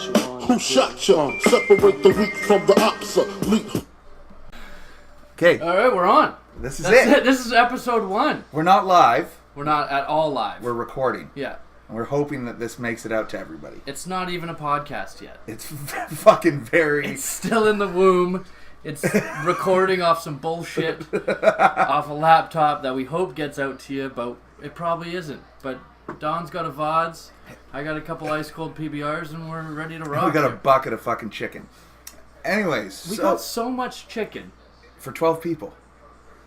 Who shot you? Separate the weak from the obsolete. Okay. All right, we're on. That's it. This is episode 1. We're not live. We're not at all live. We're recording. Yeah. And we're hoping that this makes it out to everybody. It's not even a podcast yet. It's fucking very... It's still in the womb. It's recording off some bullshit off a laptop that we hope gets out to you, but it probably isn't. But Don's got a VODs, I got a couple ice cold PBRs, and we're ready to rock. We got a bucket of fucking chicken. Anyways, we got so much chicken. For 12 people.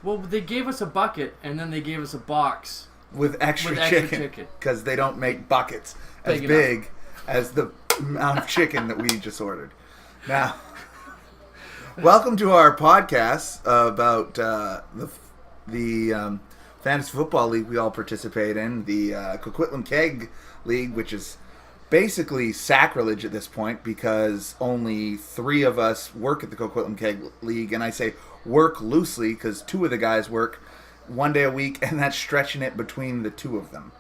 Well, they gave us a bucket, and then they gave us a box. With extra chicken. Because they don't make buckets as big as the amount of chicken that we just ordered. Now... Welcome to our podcast about the fantasy football league we all participate in, the Coquitlam Keg League, which is basically sacrilege at this point because only 3 of us work at the Coquitlam Keg League, and I say work loosely because 2 of the guys work 1 day a week, and that's stretching it between the 2 of them.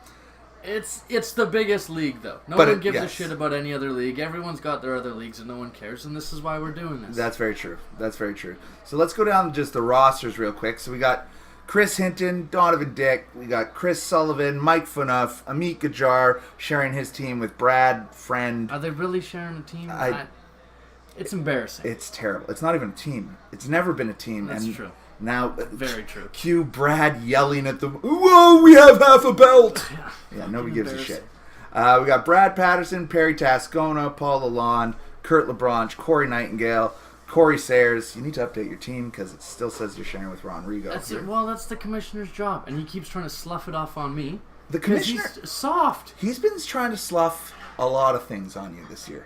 It's the biggest league, though. No one gives a shit about any other league. Everyone's got their other leagues and no one cares, and this is why we're doing this. That's very true. That's very true. So let's go down just the rosters real quick. So we got Chris Hinton, Donovan Dick, we got Chris Sullivan, Mike Phaneuf, Amit Gajar sharing his team with Brad Friend. Are they really sharing a team? It's embarrassing. It's terrible. It's not even a team. It's never been a team. That's true. Now, very true. Cue Brad yelling at them, "Whoa, we have half a belt!" Yeah, nobody gives a shit. We got Brad Patterson, Perry Tascona, Paul Lalonde, Kurt LeBranche, Corey Nightingale, Corey Sayers. You need to update your team because it still says you're sharing with Ron Rigo. That's the commissioner's job, and he keeps trying to slough it off on me. The commissioner, he's soft. He's been trying to slough a lot of things on you this year.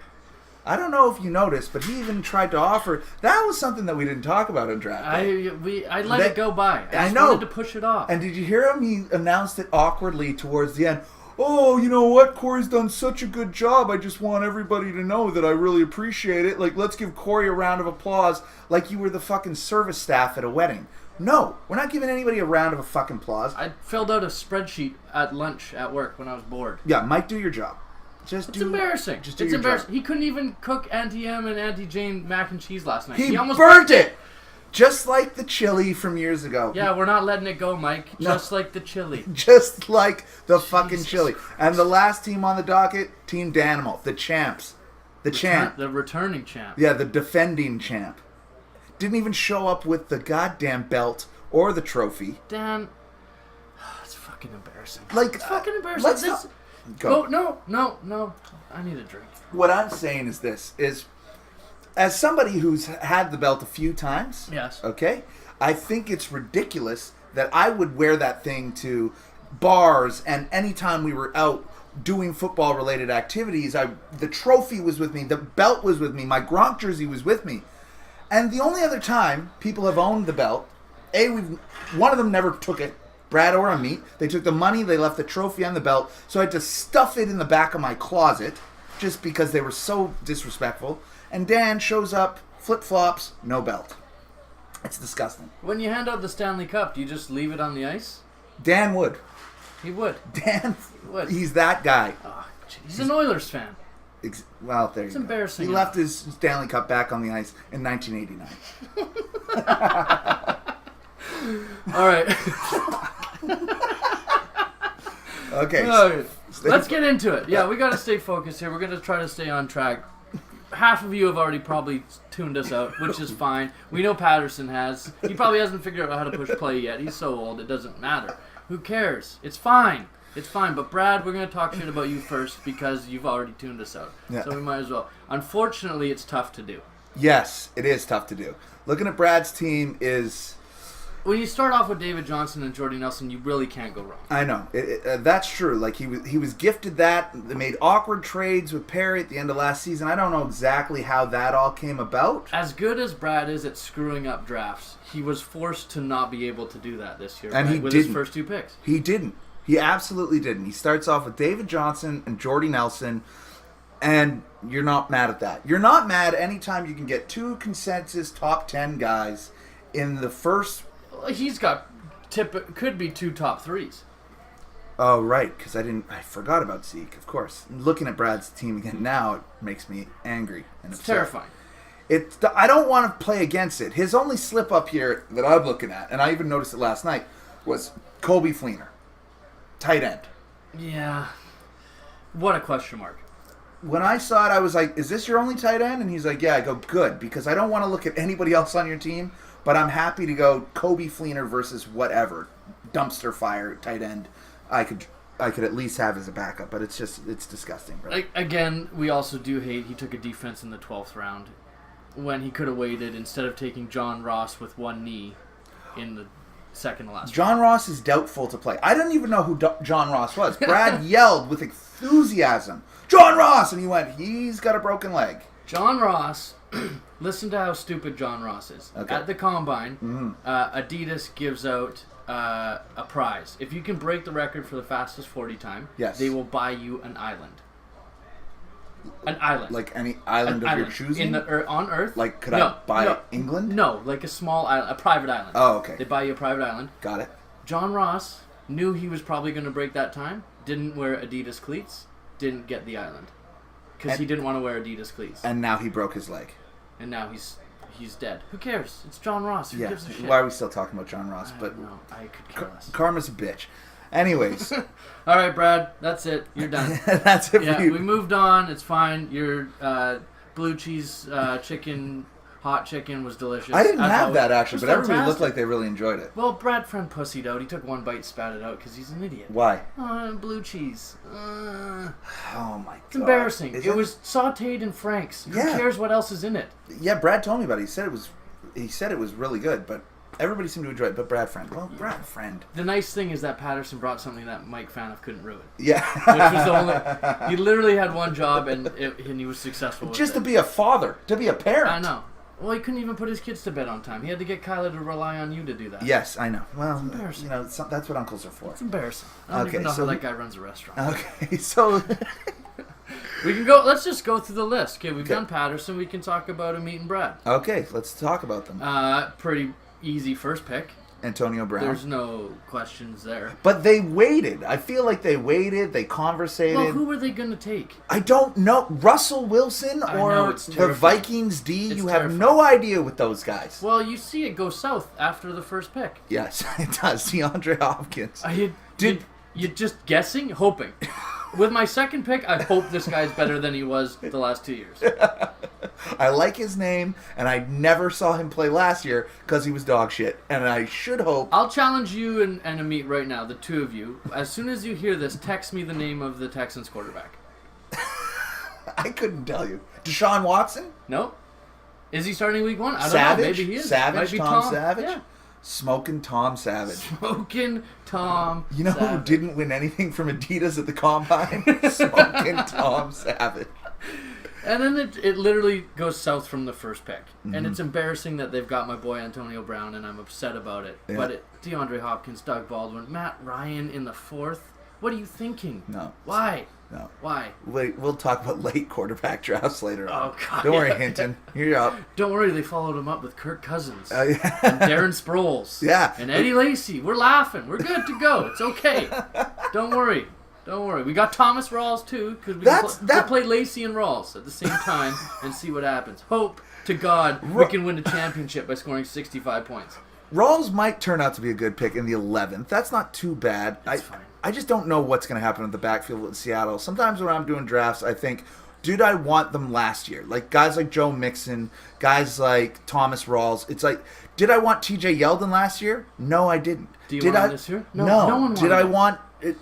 I don't know if you noticed, but he even tried to offer. That was something that we didn't talk about in draft day. I let it go by. I just wanted to push it off. And did you hear him? He announced it awkwardly towards the end. "Oh, you know what? Corey's done such a good job. I just want everybody to know that I really appreciate it. Like, let's give Corey a round of applause like you were the fucking service staff at a wedding." No, we're not giving anybody a round of a fucking applause. I filled out a spreadsheet at lunch at work when I was bored. Yeah, Mike, do your job. It's embarrassing. It's embarrassing. Job. He couldn't even cook Auntie M and Auntie Jane mac and cheese last night. He almost burnt it! Just like the chili from years ago. Yeah, we're not letting it go, Mike. No. Just like the chili. Just like the fucking chili. And the last team on the docket, Team Danimal. The champs. The returning champ. Yeah, the defending champ. Didn't even show up with the goddamn belt or the trophy. Dan, it's fucking embarrassing. It's fucking embarrassing. Go. No. I need a drink. What I'm saying is this, as somebody who's had the belt a few times, yes, okay, I think it's ridiculous that I would wear that thing to bars and anytime we were out doing football-related activities, the trophy was with me, the belt was with me, my Gronk jersey was with me. And the only other time people have owned the belt, one of them never took it, Brad or Amit. They took the money, they left the trophy on the belt, so I had to stuff it in the back of my closet just because they were so disrespectful. And Dan shows up, flip-flops, no belt. It's disgusting. When you hand out the Stanley Cup, do you just leave it on the ice? Dan would. He would. Dan would. He's that guy. Oh, he's an Oilers fan. Well, there you go. It's embarrassing. He left his Stanley Cup back on the ice in 1989. All right. Okay. Let's get into it. Yeah, we got to stay focused here. We're going to try to stay on track. Half of you have already probably tuned us out, which is fine. We know Patterson has. He probably hasn't figured out how to push play yet. He's so old, it doesn't matter. Who cares? It's fine. It's fine. But Brad, we're going to talk shit about you first because you've already tuned us out. Yeah. So we might as well. Unfortunately, it's tough to do. Yes, it is tough to do. Looking at Brad's team is... When you start off with David Johnson and Jordy Nelson, you really can't go wrong. I know. That's true. Like, he was gifted that. They made awkward trades with Perry at the end of last season. I don't know exactly how that all came about. As good as Brad is at screwing up drafts, he was forced to not be able to do that this year. And right? With his first 2 picks. He didn't. He absolutely didn't. He starts off with David Johnson and Jordy Nelson, and you're not mad at that. You're not mad anytime you can get 2 consensus top 10 guys in the first... He's got could be 2 top 3s. Oh, right, because I forgot about Zeke, of course. Looking at Brad's team again now, it makes me angry and It's upset. terrifying. I don't want to play against it. His only slip up here that I'm looking at, and I even noticed it last night, was Kobe Fleener, tight end. Yeah. What a question mark. When I saw it, I was like, is this your only tight end? And he's like, yeah. I go, good, because I don't want to look at anybody else on your team, but I'm happy to go Kobe Fleener versus whatever dumpster fire tight end I could at least have as a backup. But it's disgusting. Bro. Again, we also do hate he took a defense in the 12th round when he could have waited instead of taking John Ross with one knee in the second to last. John Ross is doubtful to play. I didn't even know who John Ross was. Brad yelled with enthusiasm, "John Ross!" And he went, "He's got a broken leg." John Ross, listen to how stupid John Ross is. Okay. At the Combine, Adidas gives out a prize. If you can break the record for the fastest 40 time, yes, they will buy you an island. An island. Like any island of your choosing? On Earth? Like, could I buy England? No, like a small island, a private island. Oh, okay. They buy you a private island. Got it. John Ross knew he was probably going to break that time, didn't wear Adidas cleats, didn't get the island. Because he didn't want to wear Adidas cleats. And now he broke his leg. And now he's dead. Who cares? It's John Ross. Who gives a shit? Why are we still talking about John Ross? I don't know. I could care less. Karma's a bitch. Anyways. All right, Brad. That's it. You're done. That's it for you. We moved on. It's fine. Your blue cheese chicken, hot chicken was delicious. I didn't have that actually, but everybody fantastic. looked like they really enjoyed it. Well, Brad friend pussied out. He took one bite, spat it out because he's an idiot. Why? Blue cheese. Oh my god. It's embarrassing. It was sautéed in Frank's. Who cares what else is in it? Yeah, Brad told me about it. He said it was really good, but everybody seemed to enjoy it, but Brad friend. Well, Brad friend. The nice thing is that Patterson brought something that Mike Phaneuf couldn't ruin. Yeah. Which was the only... He literally had one job, and he was successful with Just it. to be a father. To be a parent. I know. Well, he couldn't even put his kids to bed on time. He had to get Kyla to rely on you to do that. Yes, I know. Well, embarrassing. That's what uncles are for. It's embarrassing. I don't even know how that guy runs a restaurant. Okay, so... We can go. Let's just go through the list. Okay, we've done Patterson. We can talk about him meeting Brad. Okay, let's talk about them. Pretty easy first pick. Antonio Brown. There's no questions there. But they waited. I feel like they waited. They conversated. Well, who were they going to take? I don't know. Russell Wilson or the Vikings D? You have no idea with those guys. Well, you see it go south after the first pick. Yes, it does. DeAndre Hopkins. You're just guessing? Hoping. With my second pick, I hope this guy's better than he was the last 2 years. I like his name, and I never saw him play last year because he was dog shit. And I should hope... I'll challenge you and Amit right now, the two of you. As soon as you hear this, text me the name of the Texans quarterback. I couldn't tell you. Deshaun Watson? No. Is he starting week 1? I don't Savage? know. Maybe he is. Savage? Might be Tom Savage? Yeah. Smoking Tom Savage. Smoking Tom You know Savage. who didn't win anything from Adidas at the Combine? Smoking Tom Savage. And then it literally goes south from the first pick. Mm-hmm. And it's embarrassing that they've got my boy Antonio Brown, and I'm upset about it. Yeah. But DeAndre Hopkins, Doug Baldwin, Matt Ryan in the 4th. What are you thinking? No. Why? No. Why? Wait, we'll talk about late quarterback drafts later on. Oh, God. Don't worry, Hinton. You're up. Don't worry, they followed him up with Kirk Cousins. Yeah. And Darren Sproles. Yeah. And Eddie Lacy. We're laughing. We're good to go. It's okay. Don't worry. Don't worry. We got Thomas Rawls, too, because we'll play Lacy and Rawls at the same time and see what happens. Hope to God we can win a championship by scoring 65 points. Rawls might turn out to be a good pick in the 11th. That's not too bad. That's fine. I just don't know what's going to happen with the backfield in Seattle. Sometimes when I'm doing drafts, I think, did I want them last year? Like guys like Joe Mixon, guys like Thomas Rawls. It's like, did I want TJ Yeldon last year? No, I didn't. Do you want him this year? No one wanted Did I him. want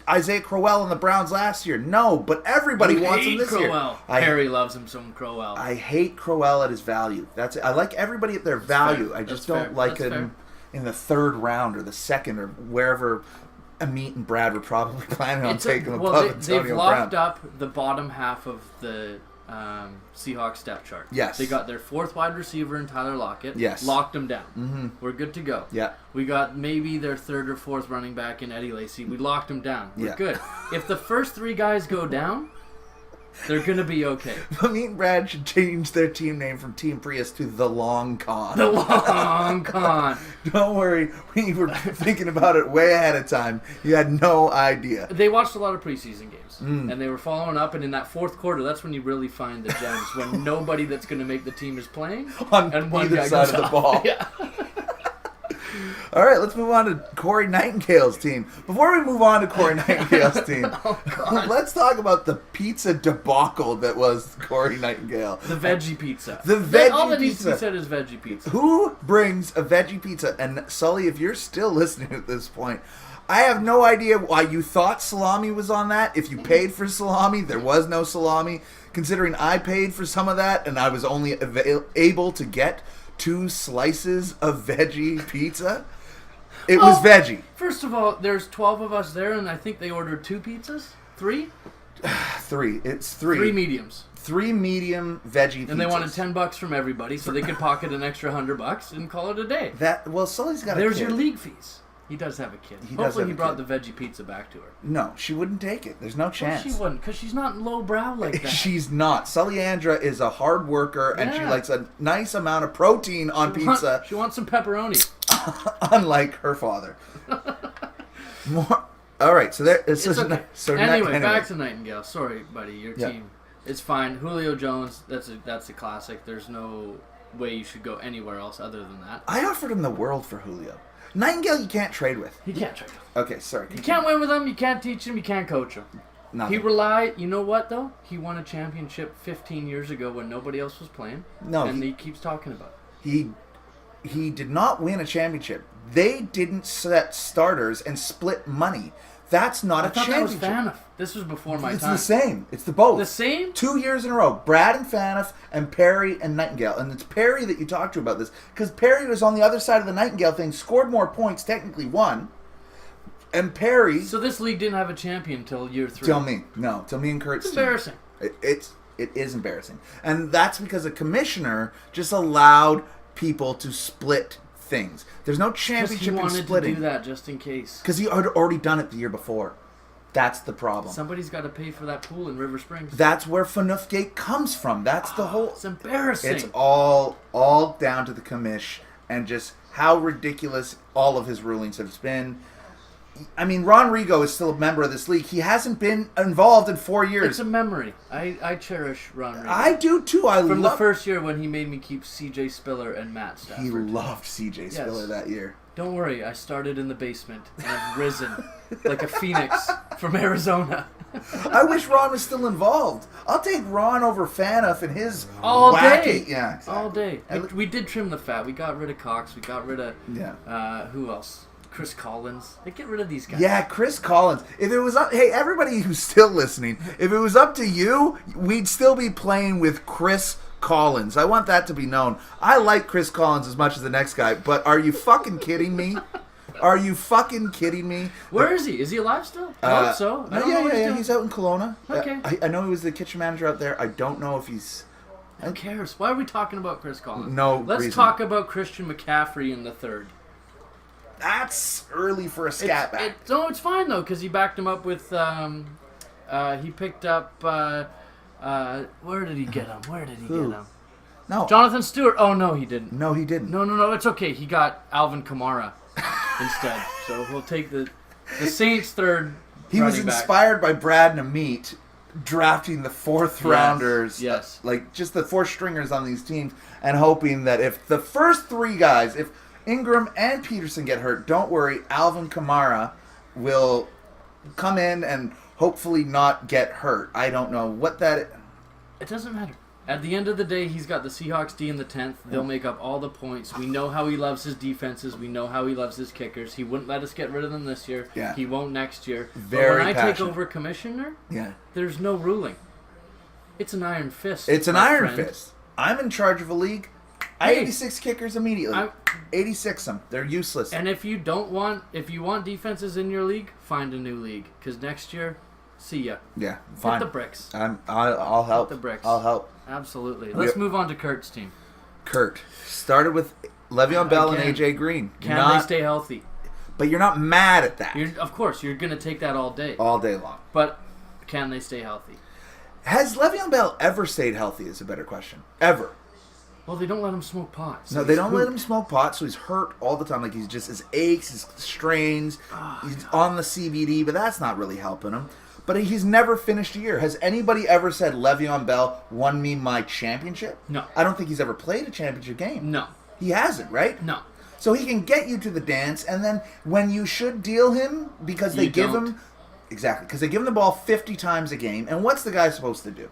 Isaiah Crowell and the Browns last year? No, but everybody wants him this year. Harry loves him some Crowell. I hate Crowell at his value. That's it. I like everybody at their value. I just don't like him in the 3rd round or the 2nd or wherever Amit and Brad were probably planning on taking above Antonio they've locked Brown. up the bottom half of the Seahawks depth chart. Yes. They got their 4th wide receiver in Tyler Lockett. Yes. Locked him down. Mm-hmm. We're good to go. Yeah. We got maybe their 3rd or 4th running back in Eddie Lacy. We locked him down. We're good. If the first 3 guys go down, They're gonna be okay. But me and Brad should change their team name from Team Prius to The Long Con. The Long Con. Don't worry, we were thinking about it way ahead of time. You had no idea. They watched a lot of preseason games, and they were following up. And in that fourth quarter, that's when you really find the gems. When nobody that's going to make the team is playing, On and one either guy side goes of the off. ball. Yeah. All right, let's move on to Corey Nightingale's team. Before we move on to Corey Nightingale's team, let's talk about the pizza debacle that was Corey Nightingale. The veggie pizza. The veggie All that needs to be pizza. said is veggie pizza. Who brings a veggie pizza? And Sully, if you're still listening at this point, I have no idea why you thought salami was on that. If you paid for salami, there was no salami. Considering I paid for some of that and I was only able to get 2 slices of veggie pizza, it was veggie. First of all, there's 12 of us there, and I think they ordered 2 pizzas? 3? 3. It's 3. 3 mediums. 3 medium veggie pizzas. And they wanted $10 from everybody, so they could pocket an extra $100 and call it a day. Sully's got a There's kid. your league fees. He does have a kid. He does Hopefully have he a brought kid. the veggie pizza back to her. No, she wouldn't take it. There's no chance. Well, she wouldn't, because she's not lowbrow like that. She's not. Sully Andra is a hard worker, and she Yeah. likes a nice amount of protein on pizza, She wants some pepperoni. unlike her father. More. All right, so there. It's okay. So Anyway, back to Nightingale. Sorry, buddy, your Yeah. team. It's fine. Julio Jones, that's a classic. There's no way you should go anywhere else other than that. I offered him the world for Julio. Nightingale, you can't trade with. He can't trade him. Okay, sorry. You can't win with him. You can't teach him. You can't coach him. Nothing. He relied. You know what though? He won a championship 15 years ago when nobody else was playing. No, and he keeps talking about it. He did not win a championship. They didn't set starters and split money. That's not I a thought that was championship. Phaneuf. This was before my It's time. the same. It's the both. The same? 2 years in a row. Brad and Phaneuf and Perry and Nightingale. And it's Perry that you talked to about this. Because Perry was on the other side of the Nightingale thing, scored more points, technically won. And Perry... So this league didn't have a champion until year 3. Tell me. No. Tell me and Kurt's It's team. embarrassing. It is embarrassing. And that's because a commissioner just allowed people to split things. There's no Because championship he in wanted splitting. to do that just in case. Because he had already done it the year before. That's the problem. Somebody's got to pay for that pool in River Springs. That's where Phaneuf Gate comes from. That's the whole... It's embarrassing. It's all down to the commish and just how ridiculous all of his rulings have been. I mean, Ron Rigo is still a member of this league. He hasn't been involved in 4 years. It's a memory. I cherish Ron Reed. I do too. From the first year when he made me keep C.J. Spiller and Matt Stafford. He loved C.J. Spiller that year. Don't worry, I started in the basement and I've risen like a phoenix from Arizona. I wish Ron was still involved. I'll take Ron over Phaneuf and his All wacky... day. Yeah, exactly. All day. We did trim the fat. We got rid of Cox. We got rid of... Yeah. Who else? Chris Collins. They get rid of these guys. Yeah, Chris Collins. If it was up... Hey, everybody who's still listening, if it was up to you, we'd still be playing with Chris Collins. I want that to be known. I like Chris Collins as much as the next guy, but are you fucking kidding me? Are you fucking kidding me? Where is he? Is he alive still? I hope so. I don't know what he's doing. He's out in Kelowna. Okay. I know he was the kitchen manager out there. I don't know if he's... Who cares? Why are we talking about Chris Collins? No Let's reason. talk about Christian McCaffrey in the third. That's early for a scat back. No, it's fine though because he backed him up with. He picked up. Where did he get him? Where did he get him? No. Jonathan Stewart. Oh no, he didn't. No, he didn't. No. It's okay. He got Alvin Kamara instead. So we'll take the Saints' third. He was running back. inspired by Brad Namit drafting the fourth rounders. Yes. Like just the four stringers on these teams and hoping that if the first 3 guys, if Ingram and Peterson get hurt, don't worry, Alvin Kamara will come in and hopefully not get hurt. I don't know what that... It doesn't matter. At the end of the day, he's got the Seahawks D in the 10th. They'll make up all the points. We know how he loves his defenses. We know how he loves his kickers. He wouldn't let us get rid of them this year. Yeah. He won't next year. Very but when I take passionate. over commissioner, Yeah. there's no ruling. It's an iron fist. It's an my iron friend. fist. I'm in charge of a league. I Hey. 86 kickers immediately. 86 them. They're useless. And if you want defenses in your league, find a new league. Because next year, see ya. Yeah, fine. Hit the bricks. I'll help. Hit the bricks. I'll help. Absolutely. Let's move on to Kurt's team. Kurt started with Le'Veon Bell Again, and AJ Green. Can they stay healthy? But you're not mad at that Of course, you're going to take that all day. all day long. But can they stay healthy? Has Le'Veon Bell ever stayed healthy is a better question. Ever. Well, they don't let him smoke pot. So No, they don't let him smoke pot, so he's hurt all the time. Like, he's just, his aches, his strains, he's on the CBD, but that's not really helping him. But he's never finished a year. Has anybody ever said, Le'Veon Bell won me my championship? No. I don't think he's ever played a championship game. No. He hasn't, right? No. So he can get you to the dance, and then when you should deal him, because they give him... Exactly, because they give him the ball 50 times a game, and what's the guy supposed to do?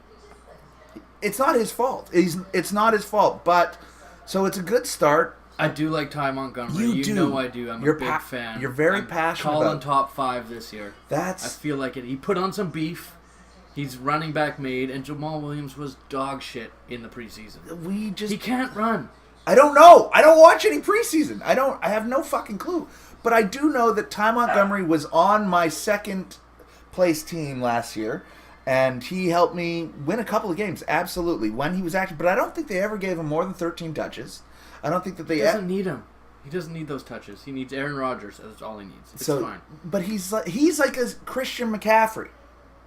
It's not his fault. It's not his fault, but... So it's a good start. I do like Ty Montgomery. You know I do. I'm a big fan. You're very passionate calling about top 5 this year. I feel like it. He put on some beef. He's running back made, and Jamal Williams was dog shit in the preseason. He can't run. I don't know. I don't watch any preseason. I have no fucking clue. But I do know that Ty Montgomery was on my second place team last year. And he helped me win a couple of games, absolutely, when he was active. But I don't think they ever gave him more than 13 touches. I don't think that they... He doesn't need him. He doesn't need those touches. He needs Aaron Rodgers. That's all he needs. It's fine. But he's like a Christian McCaffrey.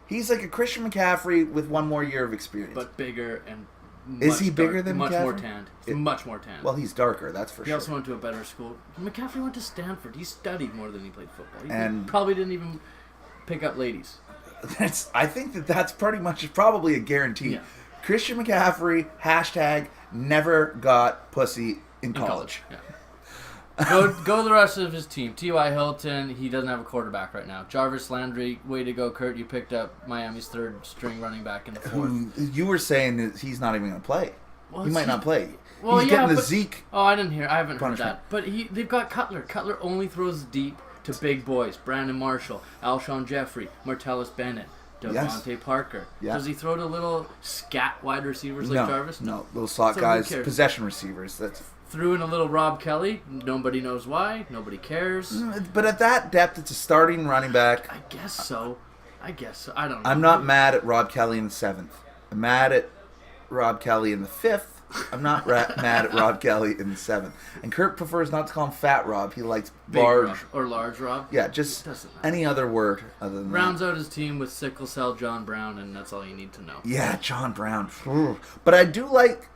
He's like a Christian McCaffrey with one more year of experience. But bigger and Is he bigger than much McCaffrey? more tanned. Much more tanned. Well, he's darker, that's for sure. He also went to a better school. McCaffrey went to Stanford. He studied more than he played football. And probably didn't even pick up ladies. I think that's pretty much probably a guarantee. Yeah. Christian McCaffrey, #never got pussy in college. Yeah. Go the rest of his team. T.Y. Hilton, he doesn't have a quarterback right now. Jarvis Landry, way to go, Kurt. You picked up Miami's third string running back in the fourth. You were saying that he's not even going to play. Well, he might not play. Well, he's getting the Zeke. Oh, I haven't punishment. heard that. But they've got Cutler. Cutler only throws deep to big boys. Brandon Marshall, Alshon Jeffrey, Martellus Bennett, Devontae Parker. Yeah. Does he throw to little scat wide receivers like Jarvis? No, little slot guys, possession receivers. That's threw in a little Rob Kelly. Nobody knows why. Nobody cares. But at that depth, it's a starting running back. I guess so. I don't know. I'm not mad at Rob Kelly in the 7th. I'm mad at Rob Kelly in the 5th. I'm not mad at Rob Kelly in the 7th. And Kurt prefers not to call him Fat Rob. He likes Big large Rob or large Rob. Yeah, just any other word other than rounds out his team with sickle cell John Brown, and that's all you need to know. Yeah, John Brown. But I do like,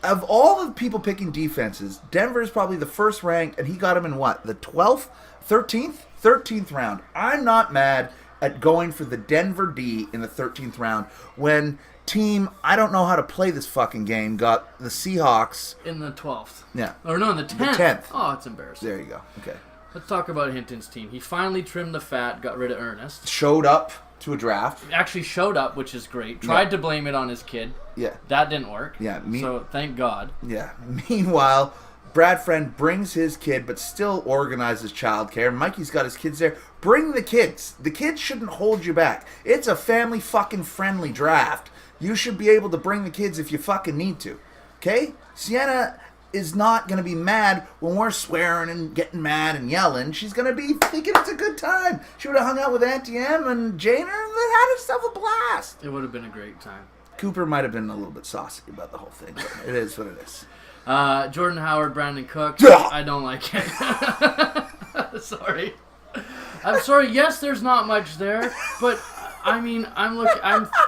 of all the people picking defenses, Denver is probably the first ranked, and he got him in what? The 12th? 13th? 13th round. I'm not mad at going for the Denver D in the 13th round when team, I don't know how to play this fucking game, got the Seahawks in the 12th. Yeah. Or no, in the 10th. The 10th. Oh, it's embarrassing. There you go. Okay. Let's talk about Hinton's team. He finally trimmed the fat, got rid of Ernest. Showed up to a draft. Actually showed up, which is great. Tried to blame it on his kid. Yeah. That didn't work. Yeah. So thank God. Yeah. Meanwhile, Brad Friend brings his kid, but still organizes childcare. Mikey's got his kids there. Bring the kids. The kids shouldn't hold you back. It's a family fucking friendly draft. You should be able to bring the kids if you fucking need to. Okay? Sienna is not going to be mad when we're swearing and getting mad and yelling. She's going to be thinking it's a good time. She would have hung out with Auntie Em and Jana and had herself a blast. It would have been a great time. Cooper might have been a little bit saucy about the whole thing, but it is what it is. Jordan Howard, Brandon Cooks. I don't like it. Sorry. I'm sorry. Yes, there's not much there, but I mean, I'm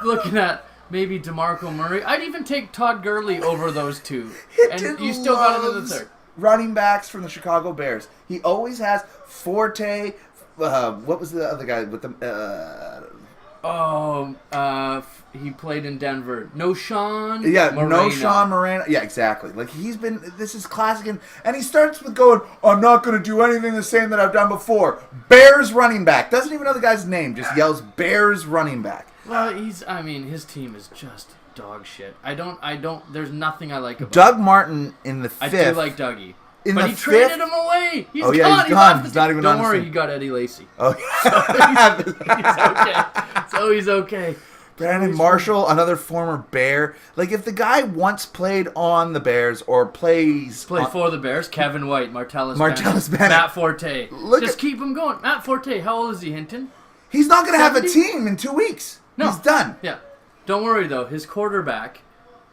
looking at maybe DeMarco Murray. I'd even take Todd Gurley over those two. And you still got him in the third. Running backs from the Chicago Bears. He always has Forte. What was the other guy with the? He played in Denver. No Sean. Yeah, Moreno. no Sean Moreno. Yeah, exactly. Like this is classic, and he starts with going, "I'm not going to do anything the same that I've done before." Bears running back doesn't even know the guy's name. Just yells Bears running back. Well, his team is just dog shit. I don't. There's nothing I like about Doug Martin in the 5th. I do like Dougie. But he traded him away. He's gone. He's gone. He's not even on Don't worry, the he got Eddie Lacy. Oh, so he's okay. Brandon Marshall, another former Bear. Like, if the guy once played on the Bears or plays for the Bears, Kevin White, Martellus Bennett, Matt Forte. Just keep him going. Matt Forte, how old is he, Hinton? He's not going to have a team in 2 weeks. No. He's done. Yeah. Don't worry, though. His quarterback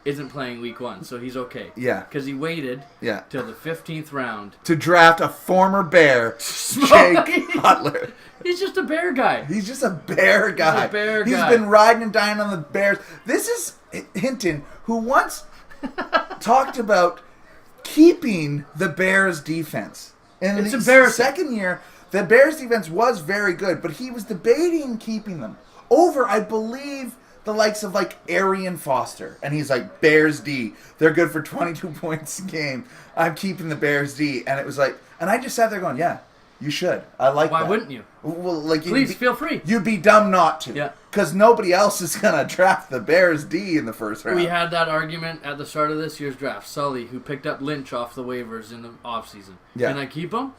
isn't playing week 1, so he's okay. Yeah. Because he waited Yeah. till the 15th round. To draft a former Bear, Jay Cutler. He's just a Bear guy. He's just a Bear guy. He's a Bear He's guy. been riding and dying on the Bears. This is Hinton, who once talked about keeping the Bears defense. And It's the embarrassing. second year, the Bears defense was very good, but he was debating keeping them over, I believe, the likes of like Arian Foster. And he's like, Bears D. They're good for 22 points a game. I'm keeping the Bears D. And it was like, and I just sat there going, yeah, you should. I like that. Why wouldn't you? Well, like, Please, feel free. You'd be dumb not to. Yeah. Because nobody else is going to draft the Bears D in the first round. We had that argument at the start of this year's draft. Sully, who picked up Lynch off the waivers in the offseason. Yeah. Can I keep him?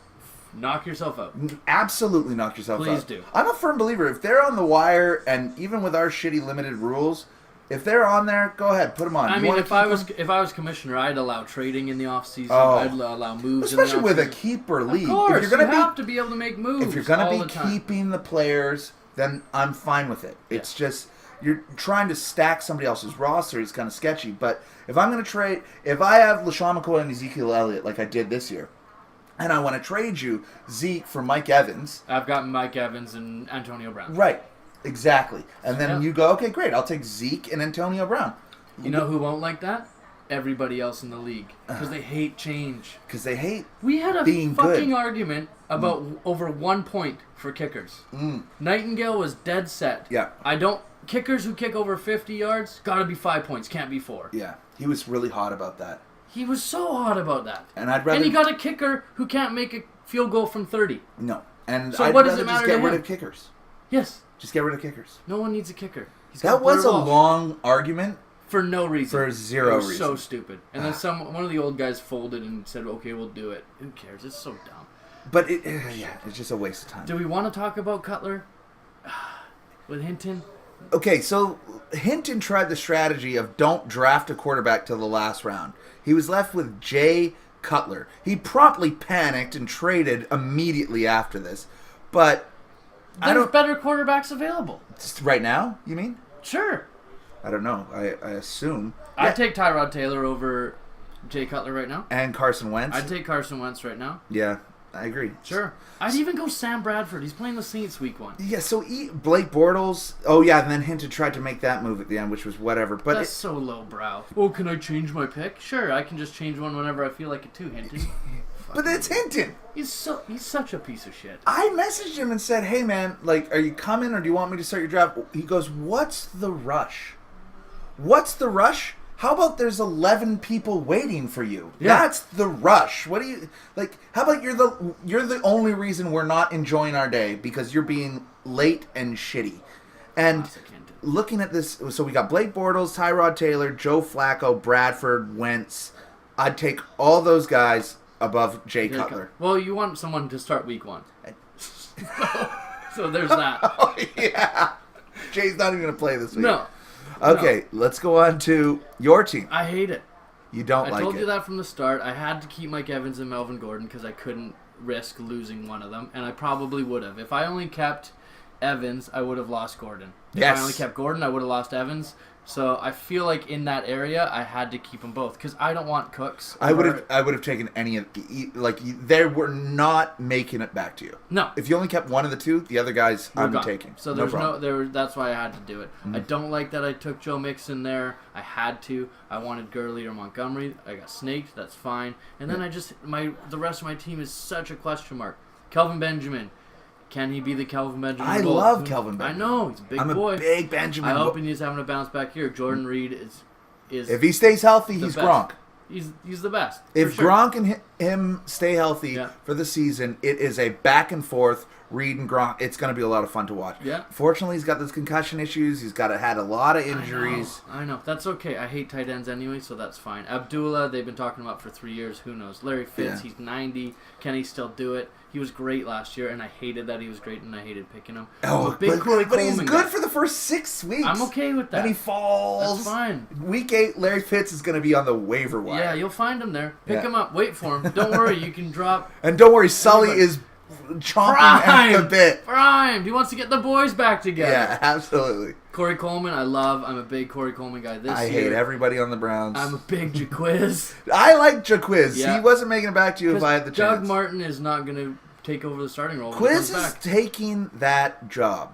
Knock yourself out. Absolutely knock yourself out. Please do. I'm a firm believer. If they're on the wire, and even with our shitty limited rules, if they're on there, go ahead, put them on. I You mean, wanna if I keep them? was commissioner, I'd allow trading in the offseason. Oh. I'd allow moves Especially in the with a offseason. keeper league. Of course, if you're gonna you have to be able to make moves. if you're going all to the be time. keeping the players, then I'm fine with it. It's just you're trying to stack somebody else's roster is kind of sketchy. But if I'm going to trade, if I have LaShawn McCoy and Ezekiel Elliott like I did this year, and I want to trade you Zeke for Mike Evans, I've got Mike Evans and Antonio Brown. right? Exactly. And then Yeah. you go, okay, great. I'll take Zeke and Antonio Brown. You know who won't like that? Everybody else in the league. Because they hate change. Because they hate We had a being fucking good. argument about over 1 point for kickers. Nightingale was dead set. Yeah. Kickers who kick over 50 yards, gotta be 5 points, can't be 4. Yeah, he was really hot about that. He was so hot about that. And I'd rather... And he got a kicker who can't make a field goal from 30. No. And So I'd what does rather it just matter get to rid him? of kickers. Yes. Just get rid of kickers. No one needs a kicker. He's That got was a Blair Walsh. long argument. For no reason. For zero it was reason. so stupid. And then one of the old guys folded and said, okay, we'll do it. Who cares? It's so dumb. But it's just a waste of time. Do we want to talk about Cutler? With Hinton? Okay, so Hinton tried the strategy of don't draft a quarterback till the last round. He was left with Jay Cutler. He promptly panicked and traded immediately after this. But There's better quarterbacks available. right now, you mean? Sure. I don't know. I assume. I'd take Tyrod Taylor over Jay Cutler right now. And Carson Wentz. I'd take Carson Wentz right now. Yeah, I agree. Sure. I'd even go Sam Bradford. He's playing the Saints week 1. Yeah, so Blake Bortles. Oh, yeah, and then Hinton tried to make that move at the end, which was whatever. But That's so lowbrow. Oh, can I change my pick? Sure, I can just change one whenever I feel like it too, Hinton. but it's Hinton. He's such a piece of shit. I messaged him and said, hey, man, like, are you coming or do you want me to start your draft? He goes, what's the rush? What's the rush? How about there's 11 people waiting for you? Yeah. That's the rush. What do you like? How about you're the only reason we're not enjoying our day because you're being late and shitty. And Classic Hinton. looking at this, so we got Blake Bortles, Tyrod Taylor, Joe Flacco, Bradford, Wentz. I'd take all those guys above Jay Cutler. Well, you want someone to start week 1. So there's that. Oh yeah, Jay's not even gonna play this week. No. Okay, let's go on to your team. I hate it. You don't I like told it. you that from the start. I had to keep Mike Evans and Melvin Gordon because I couldn't risk losing one of them, and I probably would have. If I only kept Evans, I would have lost Gordon. If Yes. I only kept Gordon, I would have lost Evans. So I feel like in that area, I had to keep them both because I don't want Cooks. I would have taken any of they were not making it back to you. No. If you only kept one of the two, the other guys We're I'm gone. taking. So no there's problem. that's why I had to do it. I don't like that I took Joe Mixon there. I had to. I wanted Gurley or Montgomery. I got snaked. That's fine. And then the rest of my team is such a question mark. Kelvin Benjamin. Can he be the Kelvin Benjamin? I Bowl? love Kelvin Benjamin. I know he's a big I'm boy. a big Benjamin. I hope he's having a bounce back here. Jordan Reed is if he stays healthy, the he's best. Gronk. He's the best. If for sure. Gronk and him stay healthy Yeah. for the season, it is a back and forth Reed and Gronk. It's going to be a lot of fun to watch. Yeah. Fortunately, he's got those concussion issues. He's had a lot of injuries. I know. That's okay. I hate tight ends anyway, so that's fine. Abdullah, they've been talking about for 3 years. Who knows? Larry Fitz, Yeah. he's 90. Can he still do it? He was great last year, and I hated that he was great, and I hated picking him. I'm a big Corey but he's Coleman good guy. for the first 6 weeks. I'm okay with that. And he falls. That's fine. Week 8, Larry Fitz is going to be on the waiver wire. Yeah, you'll find him there. Pick Yeah. him up. Wait for him. Don't worry. You can drop. And don't worry, Sully Everybody. is chomping at the bit. Primed. He wants to get the boys back together. Yeah, absolutely. Corey Coleman, I love. I'm a big Corey Coleman guy this I year. hate everybody on the Browns. I'm a big Jaquiz. I like Jaquiz. Yeah. He wasn't making it back to you if I had the Doug chance. Martin is not going to take over the starting role. When he Quiz comes is back. taking that job.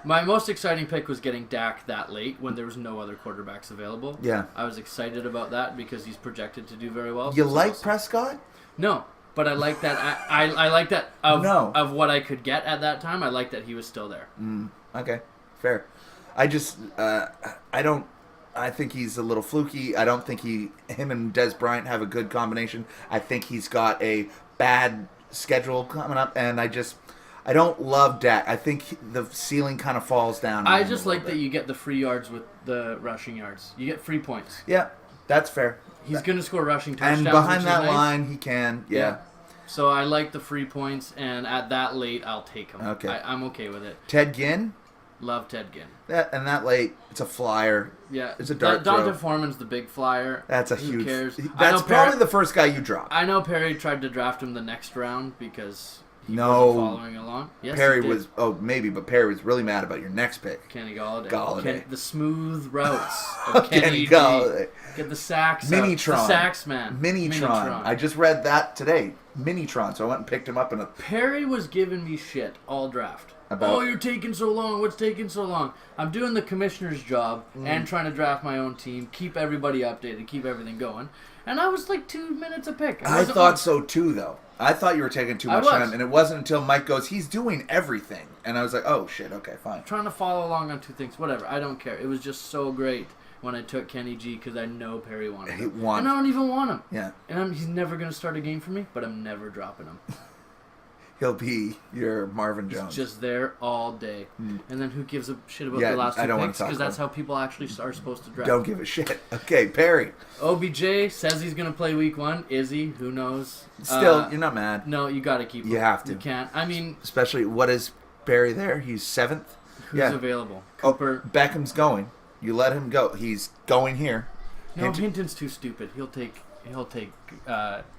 My most exciting pick was getting Dak that late when there was no other quarterbacks available. Yeah. I was excited about that because he's projected to do very well. You So like awesome. Prescott? No, but I like that. I like that of No. of what I could get at that time. I like that he was still there. Okay, fair. I just, I think he's a little fluky. I don't think him and Des Bryant have a good combination. I think he's got a bad schedule coming up, and I don't love Dak. I think the ceiling kind of falls down. I just like that you get the free yards with the rushing yards. You get free points. Yeah, that's fair. He's going to score rushing touchdowns. And behind which that is nice. line, he can. Yeah. So I like the free points, and at that late, I'll take him. Okay. I'm okay with it. Ted Ginn, Love Ted Ginn. that late, it's a flyer. Yeah, It's a dart Dante throw. Foreman's the big flyer. That's a Who huge. cares? That's probably the first guy you drop. I know Perry tried to draft him the next round because he No. wasn't following along. Yes, Perry he did. was. Oh, maybe, but Perry was really mad about your next pick. Kenny Galladay. Galladay. The smooth routes of Kenny G. Galladay. Get the sacks. Minitron. The sacks man. Minitron. I just read that today. Minitron. So I went and picked him up in a. Perry was giving me shit all draft. About- Oh, you're taking so long. What's taking so long? I'm doing the commissioner's job and trying to draft my own team, keep everybody updated, keep everything going. And I was like 2 minutes a pick. I thought so too, though. I thought you were taking too I much was. time, and it wasn't until Mike goes, "He's doing everything," and I was like, "Oh shit, okay, fine." Trying to follow along on two things. Whatever. I don't care. It was just so great when I took Kenny G because I know Perry wanted him. And I don't even want him. Yeah, And he's never going to start a game for me, but I'm never dropping him. he'll be your Marvin Jones. Just there all day. And then who gives a shit about Yeah, the last I two don't wanna picks? talk Because about that's how people actually are supposed to draft. Don't give a shit. Okay, Perry. OBJ says he's going to play week 1. Is he? Who knows? Still, you're not mad. No, you got to keep him. You have to. You can't. I mean, Especially, what is Perry there? He's 7th. who's Yeah. available? Oh, Cooper. Beckham's going. You let him go. He's going here. No, Hinton- Hinton's too stupid. He'll take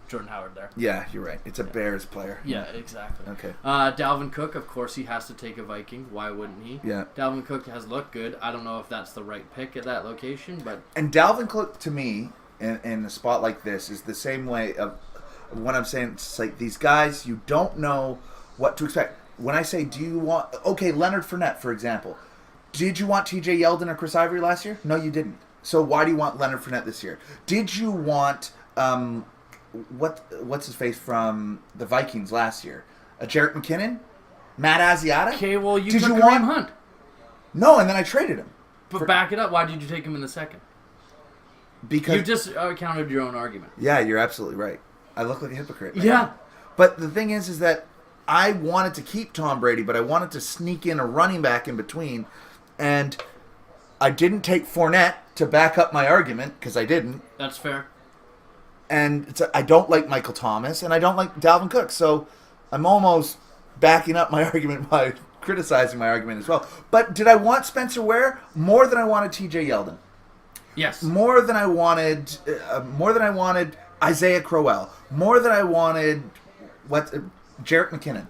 Jordan Howard there. Yeah, you're right. It's a Bears player. Yeah, exactly. Okay. Dalvin Cook, of course, he has to take a Viking. Why wouldn't he? Yeah. Dalvin Cook has looked good. I don't know if that's the right pick at that location, but And Dalvin Cook, to me, in a spot like this, is the same way of what I'm saying. It's like these guys, you don't know what to expect. When I say, do you want... Okay, Leonard Fournette, for example. Did you want TJ Yeldon or Chris Ivory last year? No, you didn't. So why do you want Leonard Fournette this year? Did you want... what's his face from the Vikings last year? Jarrett McKinnon? Matt Asiata? okay, well, you Did took you Kareem want- Hunt. No, and then I traded him. But back it up. Why did you take him in the second? Because... You just countered your own argument. Yeah, you're absolutely right. I look like a hypocrite. man. Yeah. But the thing is that I wanted to keep Tom Brady, but I wanted to sneak in a running back in between, and I didn't take Fournette to back up my argument, because I didn't. That's fair. And I don't like Michael Thomas, and I don't like Dalvin Cook, so I'm almost backing up my argument by criticizing my argument as well. But did I want Spencer Ware more than I wanted TJ Yeldon? Yes. More than I wanted Isaiah Crowell. More than I wanted Jarrett McKinnon.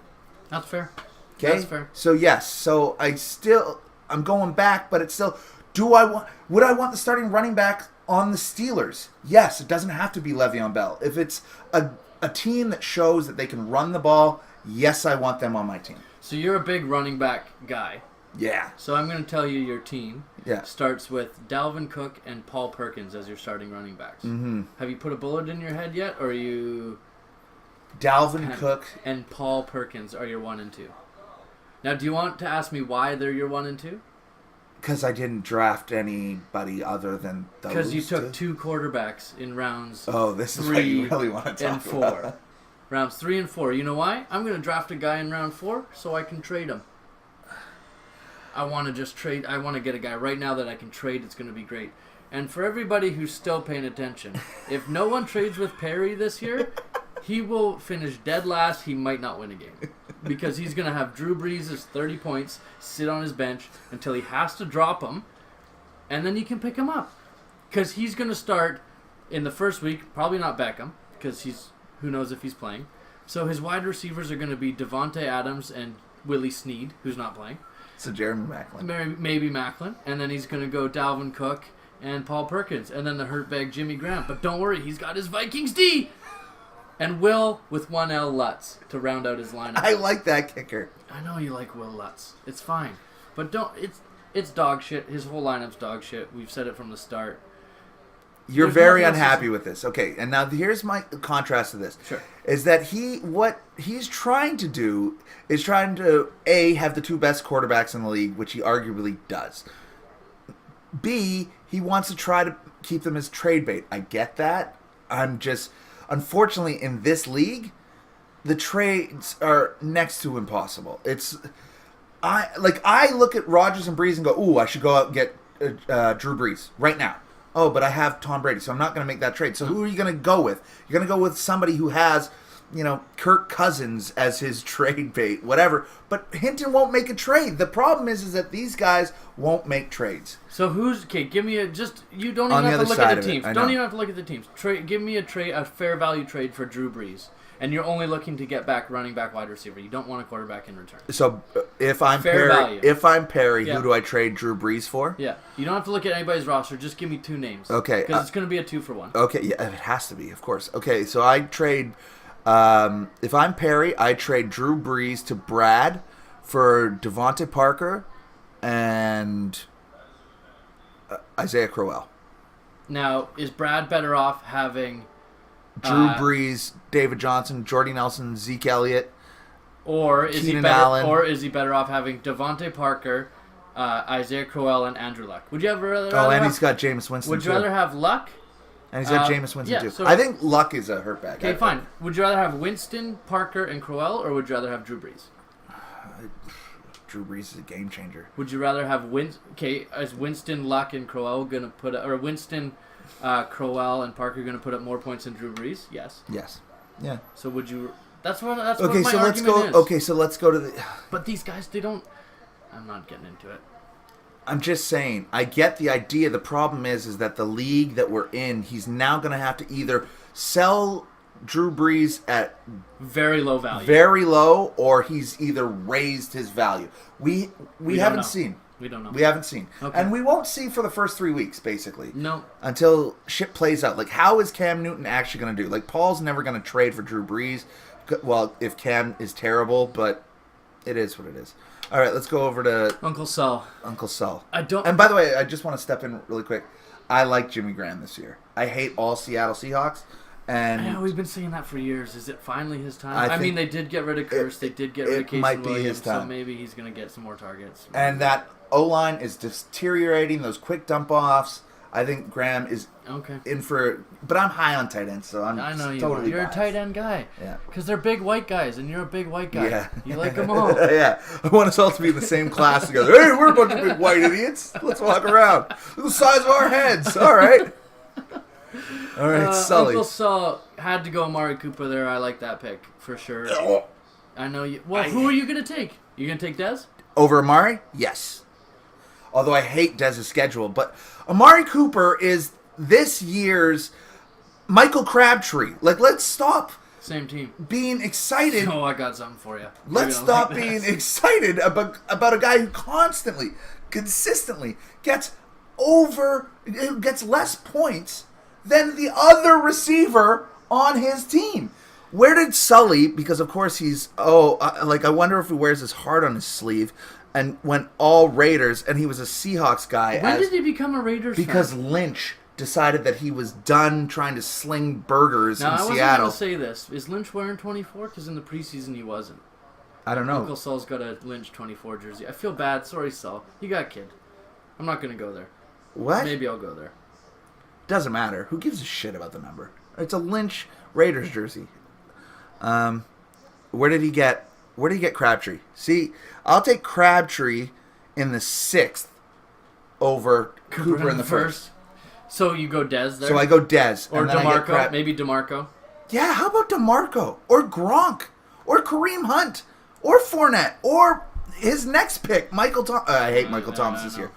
That's fair. Okay? That's fair. So yes, so I'm going back, but it's still, would I want the starting running back on the Steelers? Yes, it doesn't have to be Le'Veon Bell. If it's a team that shows that they can run the ball, yes, I want them on my team. So you're a big running back guy. Yeah. So I'm going to tell you your team Yeah. starts with Dalvin Cook and Paul Perkins as your starting running backs. Mm-hmm. Have you put a bullet in your head yet, or are you... Dalvin Cook. And Paul Perkins are your 1 and 2. Now, do you want to ask me why they're your 1 and 2? Because I didn't draft anybody other than those. Because you took 2 quarterbacks in rounds Oh, this is what you 3 really want to talk and 4. about. Rounds 3 and 4. You know why? I'm going to draft a guy in round 4 so I can trade him. I want to just trade. I want to get a guy right now that I can trade. It's going to be great. And for everybody who's still paying attention, if no one trades with Perry this year, he will finish dead last. He might not win a game. Because he's going to have Drew Brees' 30 points sit on his bench until he has to drop him, and then you can pick him up. Because he's going to start in the first week, probably not Beckham, because who knows if he's playing. So his wide receivers are going to be Devontae Adams and Willie Snead, who's not playing. So Jeremy Macklin. Maybe Macklin. And then he's going to go Dalvin Cook and Paul Perkins. And then the hurt bag Jimmy Graham. But don't worry, he's got his Vikings D. And Will with 1L Lutz to round out his lineup. I like that kicker. I know you like Will Lutz. It's fine. But it's dog shit. His whole lineup's dog shit. We've said it from the start. You're very unhappy with this. Okay, and now here's my contrast to this. Sure. Is that what he's trying to do is trying to, A, have the two best quarterbacks in the league, which he arguably does. B, he wants to try to keep them as trade bait. I get that. Unfortunately, in this league, the trades are next to impossible. I look at Rodgers and Breeze and go, ooh, I should go out and get Drew Brees right now. Oh, but I have Tom Brady, so I'm not going to make that trade. So who are you going to go with? You're going to go with somebody who has, Kirk Cousins as his trade bait, whatever. But Hinton won't make a trade. The problem is that these guys won't make trades. So give me you don't even have to look at the teams. Don't even have to look at the teams. Give me a fair value trade for Drew Brees. And you're only looking to get back running back wide receiver. You don't want a quarterback in return. So if I'm Perry, who do I trade Drew Brees for? Yeah. You don't have to look at anybody's roster. Just give me two names. Okay. Because it's going to be a 2-for-1. Okay, yeah, it has to be, of course. Okay, so I trade, if I'm Perry, I trade Drew Brees to Brad for Devontae Parker and Isaiah Crowell. Now, is Brad better off having Drew Brees, David Johnson, Jordy Nelson, Zeke Elliott, or is Keenan Allen, or is he better off having Devontae Parker, Isaiah Crowell, and Andrew Luck? Would you rather? He's got Jameis Winston. Would you rather have Luck? And he's got Jameis Winston too. So, I think Luck is a hurtback. Okay, fine. Would you rather have Winston, Parker, and Crowell, or would you rather have Drew Brees? Drew Brees is a game changer. Would you rather have is Winston, Luck, and Crowell gonna put or Winston? Crowell and Parker going to put up more points than Drew Brees? Yes. Yes. Yeah. So would you? That's what my let's go. is. Okay, so let's go to the. But these guys, they don't. I'm not getting into it. I'm just saying. I get the idea. The problem is that the league that we're in, he's now going to have to either sell Drew Brees at very low value, very low, or he's either raised his value. We haven't seen. We don't know. We haven't seen. Okay. And we won't see for the first 3 weeks, basically. No. Until shit plays out. Like, how is Cam Newton actually going to do? Like, Paul's never going to trade for Drew Brees. Well, if Cam is terrible, but it is what it is. All right, let's go over to Uncle Sal. Uncle Sal. And by the way, I just want to step in really quick. I like Jimmy Graham this year. I hate all Seattle Seahawks. And I know, we've been saying that for years. Is it finally his time? I mean, they did get rid of Curse. They did get rid of Casey might be Williams, his time. So maybe he's going to get some more targets. And that O-line is deteriorating. Those quick dump-offs. I think Graham is in for... But I'm high on tight ends, so I'm I know totally you're biased. a tight end guy. Yeah. Because they're big white guys, and you're a big white guy. Yeah. You like them all. Yeah. I want us all to be in the same class together. Hey, we're a bunch of big white idiots. Let's walk around. Look at the size of our heads. All right. All right, Sully. Uncle Sal had to go Amari Cooper there. I like that pick, for sure. I know you... Well, who are you going to take? You going to take Dez? Over Amari? Yes. Although I hate Dez's schedule. But Amari Cooper is this year's Michael Crabtree. Like, let's stop Same team. being excited. Oh, I got something for you. Let's stop being excited about a guy who consistently gets less points than the other receiver on his team. Where did Sully, because of course he's, I wonder if he wears his heart on his sleeve, and went all Raiders, and he was a Seahawks guy. When did he become a Raiders fan? Because Lynch decided that he was done trying to sling burgers in Seattle. I wasn't going to say this. Is Lynch wearing 24? Because in the preseason he wasn't. I don't know. Uncle Sal's got a Lynch 24 jersey. I feel bad. Sorry, Sal. You got a kid. I'm not going to go there. What? Maybe I'll go there. Doesn't matter. Who gives a shit about the number? It's a Lynch Raiders jersey. Where did he get Crabtree? See, I'll take Crabtree in the 6th over Cooper in the first. So you go Dez there? So I go Dez. Or DeMarco. Maybe DeMarco. Yeah, how about DeMarco? Or Gronk? Or Kareem Hunt? Or Fournette? Or his next pick, Michael Thomas. I hate Michael Thomas this year.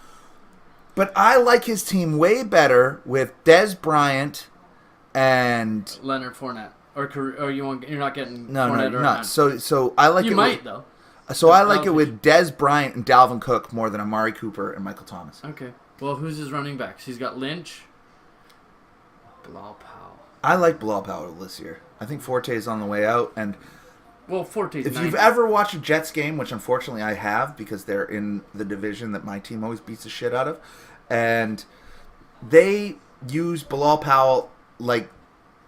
But I like his team way better with Dez Bryant and Leonard Fournette. Or you're not getting no, Fournette or not. So I like you it. Might though. So I like it with Des Bryant and Dalvin Cook more than Amari Cooper and Michael Thomas. Okay. Well, who's his running backs? He's got Lynch, Bilal Powell. I like Bilal Powell this year. I think Forte is on the way out, and well, Forte's if 90. you've ever watched a Jets game, which unfortunately I have because they're in the division that my team always beats the shit out of, and they use Bilal Powell like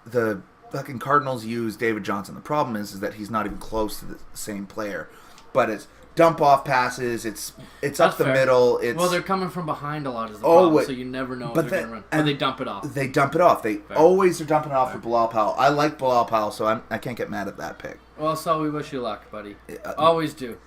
the fucking Cardinals use David Johnson. The problem is that he's not even close to the same player. But it's dump off passes. It's up the middle. Well, they're coming from behind a lot is the problem, so you never know if they're going to run. But they dump it off. They dump it off. They always are dumping it off for Bilal Powell. I like Bilal Powell, so I can't get mad at that pick. Well, so we wish you luck, buddy. Always do.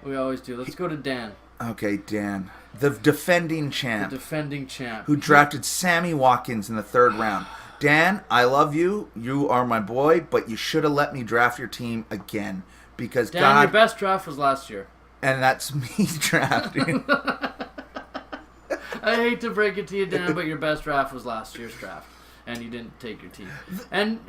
We always do. Let's go to Dan. Okay, Dan. The defending champ. The defending champ. Who drafted Sammy Watkins in the 3rd round. Dan, I love you. You are my boy, but you should have let me draft your team again. Because Dan, your best draft was last year. And that's me drafting. I hate to break it to you, Dan, but your best draft was last year's draft. And you didn't take your team. And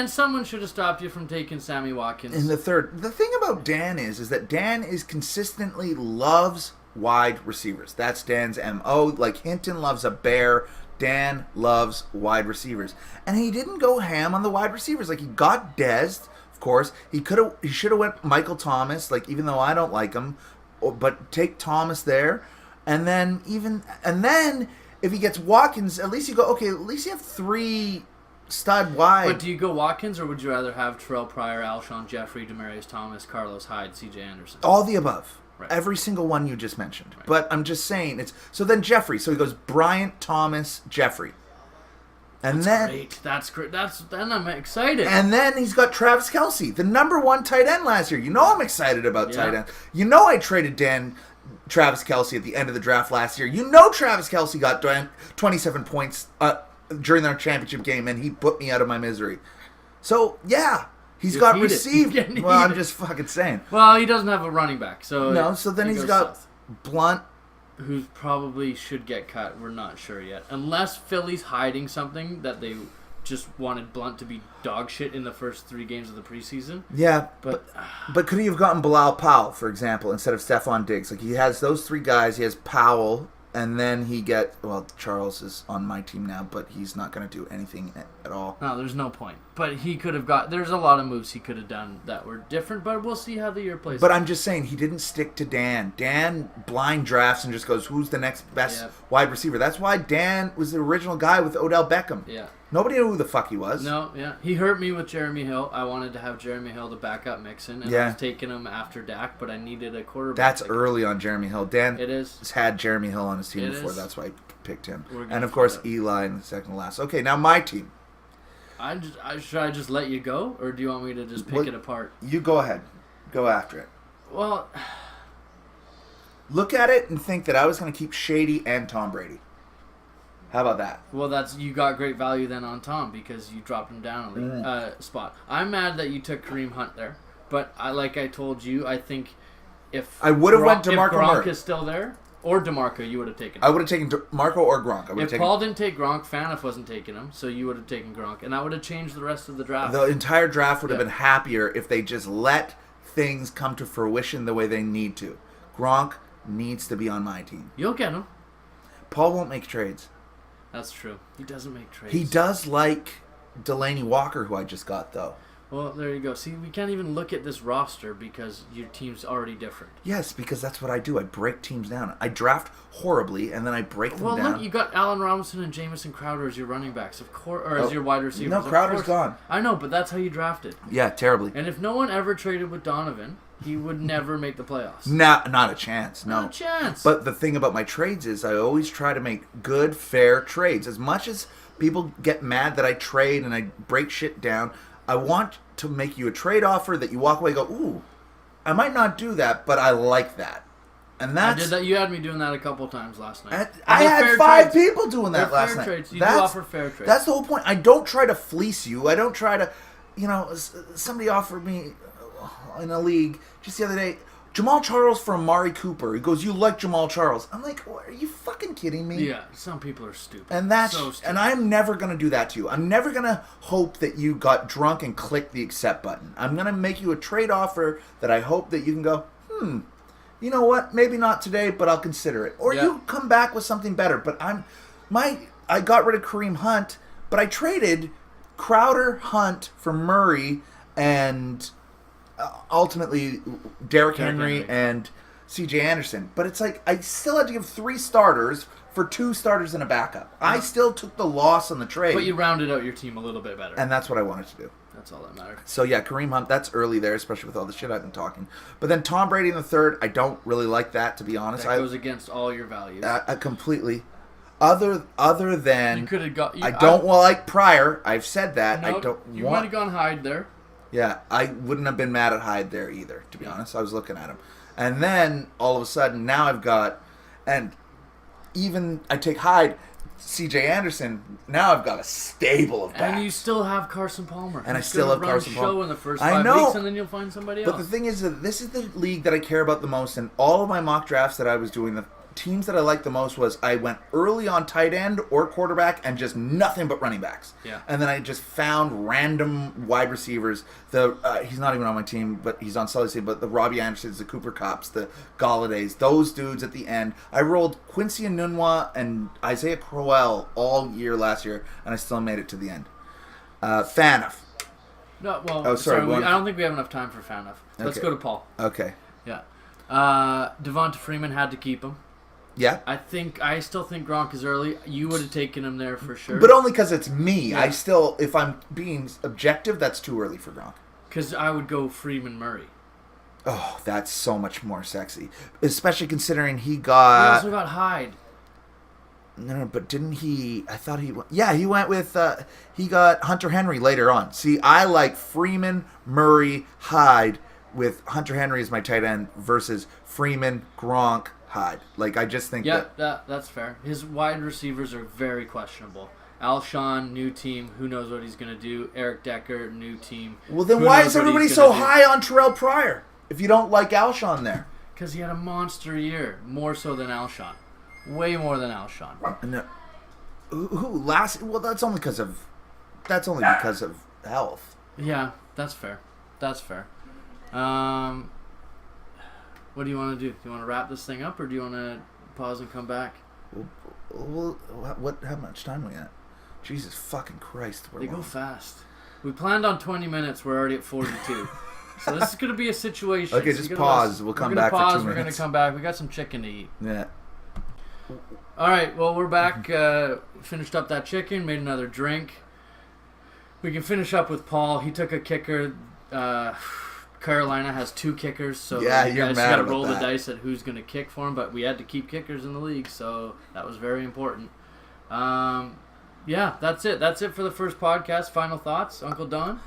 someone should have stopped you from taking Sammy Watkins. In the 3rd. The thing about Dan is that Dan is consistently loves wide receivers. That's Dan's MO. Like Hinton loves a bear. Dan loves wide receivers. And he didn't go ham on the wide receivers. Like he got Dez. Course he should have went Michael Thomas, like even though I don't like him, but take Thomas there, and then if he gets Watkins, at least you go okay. At least you have 3 stud wide. But do you go Watkins, or would you rather have Terrell Pryor, Alshon Jeffrey, Demaryius Thomas, Carlos Hyde, C.J. Anderson? All the above. Right. Every single one you just mentioned. Right. But I'm just saying it's so then Jeffrey. So he goes Bryant, Thomas, Jeffrey. And That's great. Then I'm excited. And then he's got Travis Kelce, the number 1 tight end last year. You know I'm excited about tight end. You know I traded Travis Kelce at the end of the draft last year. You know Travis Kelce got 27 points during their championship game, and he put me out of my misery. So, yeah, he's got received. Well, I'm just fucking saying. Well, he doesn't have a running back. So then he's got Blunt. Who probably should get cut. We're not sure yet. Unless Philly's hiding something that they just wanted Blunt to be dog shit in the first 3 games of the preseason. Yeah, but could he have gotten Bilal Powell, for example, instead of Stephon Diggs? Like, he has those 3 guys. He has Powell, and then Charles is on my team now, but he's not going to do anything at all. No, there's no point. But he could have there's a lot of moves he could have done that were different, but we'll see how the year plays out. But I'm just saying, he didn't stick to Dan. Dan blind drafts and just goes, who's the next best wide receiver? That's why Dan was the original guy with Odell Beckham. Yeah. Nobody knew who the fuck he was. No, yeah. He hurt me with Jeremy Hill. I wanted to have Jeremy Hill to back up Mixon, and I was taking him after Dak, but I needed a quarterback. That's early on Jeremy Hill. Dan has had Jeremy Hill on his team before. That's why I picked him. And, of course, Eli in the second to last. Okay, now my team. Should I just let you go, or do you want me to just pick it apart? You go ahead. Go after it. Well, look at it and think that I was going to keep Shady and Tom Brady. How about that? Well, you got great value then on Tom because you dropped him down a spot. I'm mad that you took Kareem Hunt there, but like I told you, I think if I would have went DeMarco Gronk Murray. Is still there, or DeMarco, you would have taken him. I would have taken DeMarco or Gronk. If Paul didn't take Gronk, Phaneuf wasn't taking him, so you would have taken Gronk, and that would have changed the rest of the draft. The entire draft would have been happier if they just let things come to fruition the way they need to. Gronk needs to be on my team. You'll get him. Paul won't make trades. That's true. He doesn't make trades. He does like Delaney Walker, who I just got, though. Well, there you go. See, we can't even look at this roster because your team's already different. Yes, because that's what I do. I break teams down. I draft horribly, and then I break them down. Well, look, you got Allen Robinson and Jamison Crowder as your running backs, of course, or as your wide receivers. No, Crowder's gone. I know, but that's how you drafted. Yeah, terribly. And if no one ever traded with Donovan, he would never make the playoffs. Not a chance. No. Not a chance. But the thing about my trades is I always try to make good, fair trades. As much as people get mad that I trade and I break shit down, I want to make you a trade offer that you walk away and go, ooh, I might not do that, but I like that. And that's... I did that. You had me doing that a couple times last night. I had 5 people doing that last night. Trades. You do offer fair trades. That's the whole point. I don't try to fleece you. I don't try to, somebody offered me in a league just the other day, Jamal Charles for Amari Cooper. He goes, you like Jamal Charles. I'm like, are you fucking kidding me? Yeah, some people are stupid. And and I'm never going to do that to you. I'm never going to hope that you got drunk and clicked the accept button. I'm going to make you a trade offer that I hope that you can go, you know what? Maybe not today, but I'll consider it. Or you come back with something better. But I got rid of Kareem Hunt, but I traded Crowder, Hunt for Murray, and ultimately Derrick Henry and C.J. Anderson. But it's like I still had to give 3 starters for 2 starters and a backup. I still took the loss on the trade. But you rounded out your team a little bit better. And that's what I wanted to do. That's all that mattered. So yeah, Kareem Hunt, that's early there, especially with all the shit I've been talking. But then Tom Brady in the third, I don't really like that, to be honest. That goes against all your values. Completely. Other than you could have got. I don't like Pryor. I've said that. No, you might have gone Hyde there. Yeah, I wouldn't have been mad at Hyde there either, to be honest. I was looking at him. And then all of a sudden now I've got, and even I take Hyde, C.J. Anderson. Now I've got a stable of backs. And you still have Carson Palmer. And I still have Carson Palmer. Show in the first 5 weeks, and then you'll find somebody else. But the thing is that this is the league that I care about the most. And all of my mock drafts that I was doing, the teams that I liked the most was I went early on tight end or quarterback and just nothing but running backs. Yeah. And then I just found random wide receivers. He's not even on my team, but he's on Sully's team. But the Robbie Andersons, the Cooper Kupps, the Galladays, those dudes at the end. I rolled Quincy Enunwa and Isaiah Crowell all year last year, and I still made it to the end. Phaneuf. No, well, oh, sorry. I don't think we have enough time for Phaneuf. Let's go to Paul. Okay. Yeah. Devonta Freeman had to keep him. Yeah. I still think Gronk is early. You would have taken him there for sure. But only because it's me. Yeah. I still, if I'm being objective, that's too early for Gronk. Because I would go Freeman Murray. Oh, that's so much more sexy. Especially considering he We got... also got Hyde. No, but didn't he... I thought he... Yeah, he went with... he got Hunter Henry later on. See, I like Freeman, Murray, Hyde with Hunter Henry as my tight end versus Freeman, Gronk, Hyde. Like, I just think that's fair. His wide receivers are very questionable. Alshon, new team, who knows what he's going to do. Eric Decker, new team. Well, then why is everybody so high on Terrell Pryor if you don't like Alshon there? Because he had a monster year, more so than Alshon. Way more than Alshon. No. Who last? Well, that's only because of health. Yeah, that's fair. That's fair. What do you want to do? Do you want to wrap this thing up, or do you want to pause and come back? Well, how much time we at? Jesus fucking Christ. They go fast. We planned on 20 minutes. We're already at 42. So this is going to be a situation. Okay, just pause. We'll come back for 2 minutes. We're going to come back. We got some chicken to eat. Yeah. All right, well, we're back. Finished up that chicken, made another drink. We can finish up with Paul. He took a kicker. Carolina has 2 kickers, so you guys got to roll the dice at who's going to kick for him. But we had to keep kickers in the league, so that was very important. Yeah, that's it. That's it for the first podcast. Final thoughts, Uncle Don?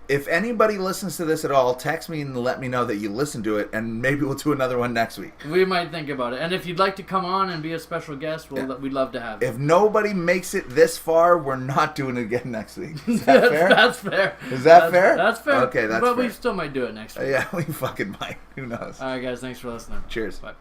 If anybody listens to this at all, text me and let me know that you listened to it, and maybe we'll do another one next week. We might think about it. And if you'd like to come on and be a special guest, we'd love to have you. If nobody makes it this far, we're not doing it again next week. Is that fair? That's fair. Is that fair? That's fair. Okay, that's fair. But we still might do it next week. Yeah, we fucking might. Who knows? All right, guys. Thanks for listening. Cheers. Bye.